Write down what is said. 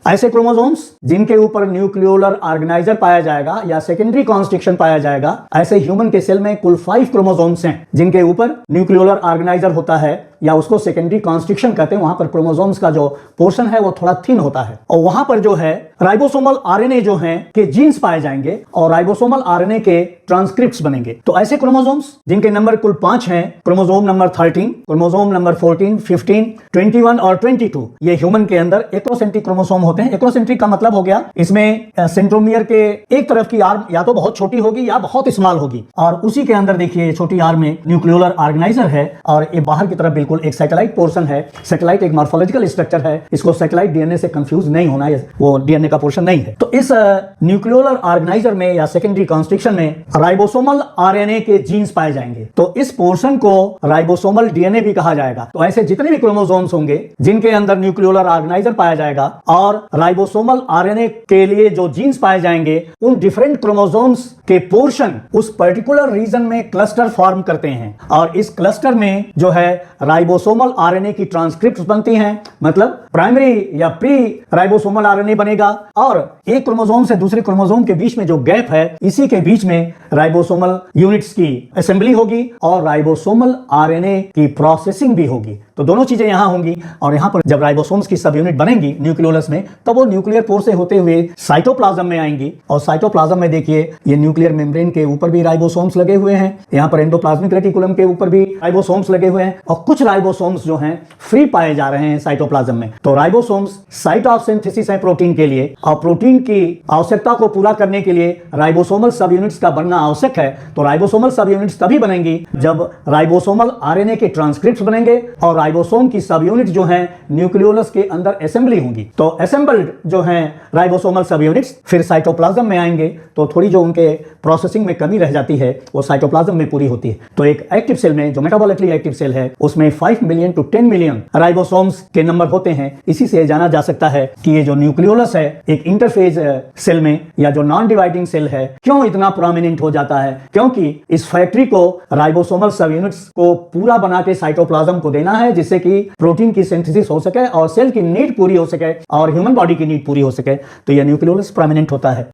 ऐसे क्रोमोसोम्स जिनके ऊपर न्यूक्लियोलर ऑर्गेनाइजर पाया जाएगा या सेकेंडरी कॉन्स्ट्रिक्शन पाया जाएगा, ऐसे ह्यूमन के सेल में कुल 5 क्रोमोसोम्स हैं जिनके ऊपर न्यूक्लियोलर ऑर्गेनाइजर होता है या उसको सेकेंडरी कॉन्स्ट्रिक्शन कहते हैं। वहां पर क्रोमोसोम्स का जो पोर्शन है वो थोड़ा थिन होता है और वहां पर जो है राइबोसोमल आरएनए जो हैं के जीन्स पाए जाएंगे और राइबोसोमल आरएनए के ट्रांसक्रिप्ट्स बनेंगे। तो ऐसे क्रोमोसोम्स जिनके नंबर कुल 5 हैं, क्रोमोसोम नंबर 13, क्रोमोसोम नंबर 14, 15, 21 और 22, ये ह्यूमन के अंदर एक्रोसेंट्रिक क्रोमोसोम होते हैं। एक्रोसेंट्रिक का मतलब हो गया इसमें सेंट्रोमियर के एक तरफ की आर्म या तो बहुत छोटी होगी या बहुत स्मॉल होगी और उसी के अंदर देखिए छोटी आर्म में न्यूक्लियोलर ऑर्गेनाइजर है और ये बाहर की तरफ बिल्कुल एक सैटेलाइट पोर्शन है। सैटेलाइट एक मॉर्फोलॉजिकल स्ट्रक्चर है, इसको सैटेलाइट डीएनए से कंफ्यूज नहीं होना है, वो डीएनए का पोर्शन नहीं है। तो इस न्यूक्लियोलर ऑर्गेनाइजर में या सेकेंडरी कॉन्स्ट्रिक्शन में राइबोसोमल आरएनए के जीन्स पाए जाएंगे, तो इस पोर्शन को राइबोसोमल डीएनए भी कहा जाएगा। तो ऐसे जितने भी क्रोमोसोम्स होंगे जिनके अंदर न्यूक्लियोलर ऑर्गेनाइजर पाया जाएगा और राइबोसोमल आरएनए के लिए जो जीन्स पाए जाएंगे, उन डिफरेंट क्रोमोसोम्स के पोर्शन उस पर्टिकुलर रीजन में क्लस्टर फॉर्म करते हैं और इस क्लस्टर में जो है राइबोसोमल आरएनए की ट्रांसक्रिप्ट्स बनती हैं। मतलब प्राइमरी या प्री राइबोसोमल आरएनए बनेगा और एक क्रोमोसोम से दूसरे क्रोमोसोम के बीच में जो गैप है, इसी के बीच में राइबोसोमल यूनिट्स की असेंबली होगी और राइबोसोमल आरएनए की प्रोसेसिंग भी होगी। तो दोनों चीजें यहां होंगी और यहां पर जब राइबोसोम्स की सब यूनिट बनेंगी न्यूक्लियोलस में, तो वो न्यूक्लियर पोर से होते हुए साइटोप्लाज्म में आएंगी और साइटोप्लाज्म में देखिए ये न्यूक्लियर मेम्ब्रेन के ऊपर भी राइबोसोम्स लगे हुए हैं, यहां पर एंडोप्लाज्मिक रेटिकुलम के ऊपर भी राइबोसोम्स लगे हुए हैं और कुछ राइबोसोम्स जो हैं फ्री पाए जा रहे हैं साइटोप्लाज्म में। तो राइबोसोम्स साइट ऑफ सिंथेसिस है प्रोटीन के लिए और प्रोटीन की आवश्यकता को पूरा करने के लिए राइबोसोमल सब यूनिट्स का बनना आवश्यक है। तो राइबोसोमल सब यूनिट्स तभी बनेंगी जब राइबोसोमल आरएनए के ट्रांसक्रिप्ट्स बनेंगे और राइबोसोम की सब यूनिट जो हैं न्यूक्लियोलस के अंदर असेंबली होंगी। तो असेंबल्ड जो हैं राइबोसोमल सब यूनिट्स फिर साइटोप्लाज्म में आएंगे, तो थोड़ी जो उनके प्रोसेसिंग में कमी रह जाती है वो साइटोप्लाज्म में पूरी होती है। तो एक एक्टिव सेल में जो मेटाबॉलिकली एक्टिव सेल है उसमें 5 मिलियन टू 10 मिलियन राइबोसोम्स के नंबर होते हैं। इसी से जाना जा सकता है कि ये जो न्यूक्लियोलस है एक इंटरफेज सेल में या जो नॉन डिवाइडिंग सेल है क्यों इतना प्रोमिनेंट हो जाता है, क्योंकि इस फैक्ट्री को राइबोसोमल सब यूनिट्स को पूरा बना के साइटोप्लाज्म को देना है जिससे कि प्रोटीन की सिंथेसिस हो सके और सेल की नीड पूरी हो सके और ह्यूमन बॉडी की नीड पूरी हो सके। तो यह न्यूक्लियोलस प्रोमिनेंट होता है।